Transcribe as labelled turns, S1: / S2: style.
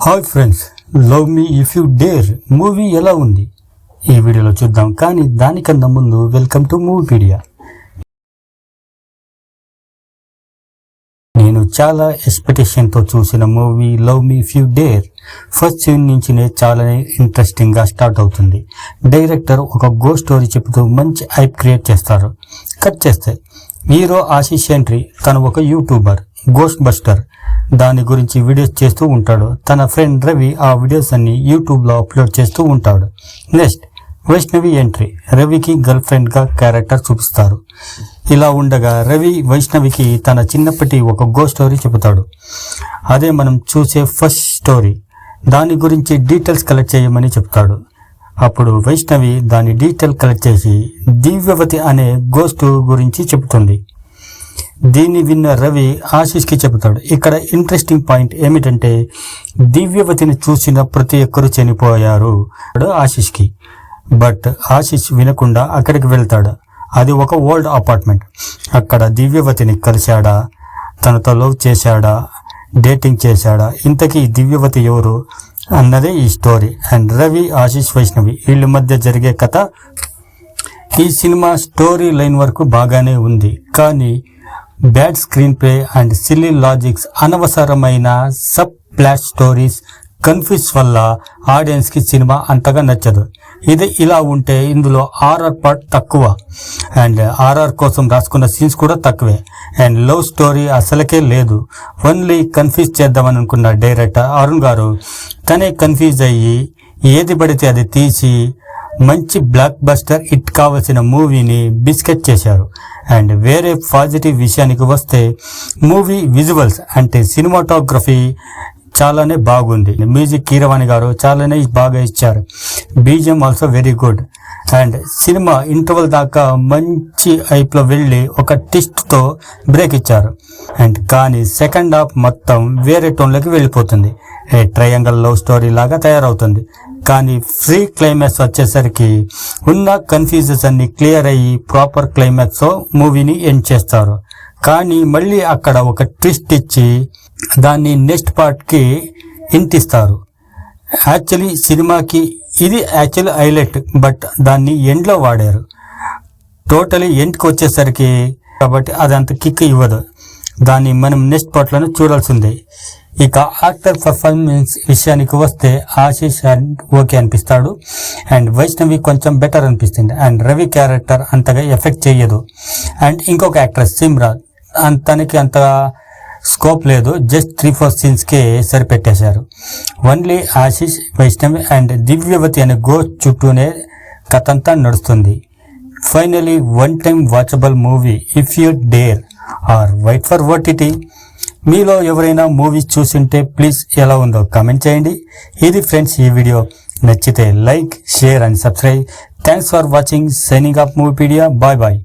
S1: Hi friends, love Me If You dare movie ఎలా ఉంది ఈ వీడియోలో చూద్దాం. కానీ దానికన్నా ముందు వెల్కమ్ టు మూవీపీడియా. నేను చాలా ఎక్స్పెక్టేషన్తో చూసిన movie Love Me If You Dare first scene నుంచినే చాలా ఇంట్రెస్టింగ్గా స్టార్ట్ అవుతుంది. డైరెక్టర్ ఒక గోస్ట్ స్టోరీ చెబుతూ మంచి హైప్ క్రియేట్ చేస్తారు. కట్ చేస్తే హీరో ఆశీష్ ఎంట్రీ. తను ఒక యూట్యూబర్, గోస్ట్ బస్టర్. దాని గురించి వీడియోస్ చేస్తూ ఉంటాడు. తన ఫ్రెండ్ రవి ఆ వీడియోస్ అన్ని యూట్యూబ్లో అప్లోడ్ చేస్తూ ఉంటాడు. Next Vaishnavi entry. రవికి గర్ల్ ఫ్రెండ్గా క్యారెక్టర్ చూపిస్తారు. ఇలా ఉండగా రవి వైష్ణవికి తన చిన్నప్పటి ఒక గోస్ట్ స్టోరీ చెబుతాడు. అదే మనం చూసే ఫస్ట్ స్టోరీ. దాని గురించి డీటెయిల్స్ కలెక్ట్ చేయమని చెప్తాడు. అప్పుడు వైష్ణవి దాని డీటెయిల్ కలెక్ట్ చేసి దివ్యవతి అనే గోస్ట్ గురించి చెబుతుంది. దీన్ని విన్న రవి ఆశీష్కి చెబుతాడు. ఇక్కడ ఇంట్రెస్టింగ్ పాయింట్ ఏమిటంటే దివ్యవతిని చూసిన ప్రతి ఒక్కరు చనిపోయారు ఆశీష్కి. బట్ ఆశీష్ వినకుండా అక్కడికి వెళ్తాడు. అది ఒక ఓల్డ్ అపార్ట్మెంట్. అక్కడ దివ్యవతిని కలిశాడా, తనతో లవ్ చేశాడా, డేటింగ్ చేశాడా, ఇంతకీ దివ్యవతి ఎవరు అన్నదే ఈ స్టోరీ. అండ్ రవి, ఆశీష్, వైష్ణవి వీళ్ళ మధ్య జరిగే కథ. ఈ సినిమా స్టోరీ లైన్ వరకు బాగానే ఉంది, కానీ bad screen play and silly logics, అనవసరమైన సబ్ ప్లాట్ స్టోరీస్, కన్ఫ్యూజ్ వల్ల ఆడియన్స్కి సినిమా అంతగా నచ్చదు. ఇది ఇలా ఉంటే ఇందులో ఆర్ఆర్ పార్ట్ తక్కువ అండ్ ఆర్ఆర్ కోసం రాసుకున్న సీన్స్ కూడా తక్కువే. అండ్ లవ్ స్టోరీ అసలుకే లేదు. ఓన్లీ కన్ఫ్యూజ్ చేద్దామని అనుకున్న డైరెక్టర్ అరుణ్ గారు తనే కన్ఫ్యూజ్ అయ్యి ఏది పడితే అది తీసి మంచి బ్లాక్ బస్టర్ హిట్ కావాల్సిన మూవీని బిస్కెట్ చేశారు. అండ్ వేరే పాజిటివ్ విషయానికి వస్తే మూవీ విజువల్స్ అంటే సినిమాటోగ్రఫీ చాలానే బాగుంది. మ్యూజిక్ కీరవాణి గారు చాలానే బాగా ఇచ్చారు. BGM also very good. And cinema interval దాకా మంచి హైప్లో వెళ్ళి ఒక ట్విస్ట్తో బ్రేక్ ఇచ్చారు. అండ్ కానీ సెకండ్ హాఫ్ మొత్తం వేరే టోన్లోకి వెళ్ళిపోతుంది. ట్రయాంగల్ లవ్ స్టోరీ లాగా తయారవుతుంది. కానీ ఫ్రీ క్లైమాక్స్ వచ్చేసరికి ఉన్న కన్ఫ్యూజన్స్ అన్ని క్లియర్ అయ్యి ప్రాపర్ క్లైమాక్స్తో మూవీని ఎండ్ చేస్తారు. కానీ మళ్ళీ అక్కడ ఒక ట్విస్ట్ ఇచ్చి దాన్ని నెక్స్ట్ పార్ట్కి ఇంటిస్తారు. యాక్చువల్లీ సినిమాకి ఇది యాక్చువల్లీ హైలైట్, బట్ దాన్ని ఎండ్లో వాడారు. టోటలీ ఎండ్కి వచ్చేసరికి కాబట్టి అదంత కిక్ ఇవ్వదు. దాన్ని మనం నెక్స్ట్ పార్ట్లోనే చూడాల్సిందే. ఇక యాక్టర్ పర్ఫార్మెన్స్ విషయానికి వస్తే ఆశీష్ ఓకే అనిపిస్తాడు. అండ్ వైష్ణవి కొంచెం బెటర్ అనిపిస్తుంది. అండ్ రవి క్యారెక్టర్ అంతగా ఎఫెక్ట్ చేయదు. అండ్ ఇంకొక యాక్ట్రెస్ సిమ్రాన్, తనకి అంత స్కోప్ లేదు. జస్ట్ 3-4 సీన్స్కే సరిపెట్టేశారు. ఓన్లీ ఆశీష్, వైష్ణవి అండ్ దివ్యవతి అనే గోస్ట్ చుట్టూనే కథ అంతా నడుస్తుంది. Finally one time watchable movie If You Dare or wait for OTT. మీలో ఎవరైనా మూవీస్ చూసింటే ప్లీజ్ ఎలా ఉందో కామెంట్ చేయండి. ఇది ఫ్రెండ్స్ ఈ వీడియో. నచ్చితే like, share and subscribe. Thanks for watching. Signing off Moviepedia. Bye bye.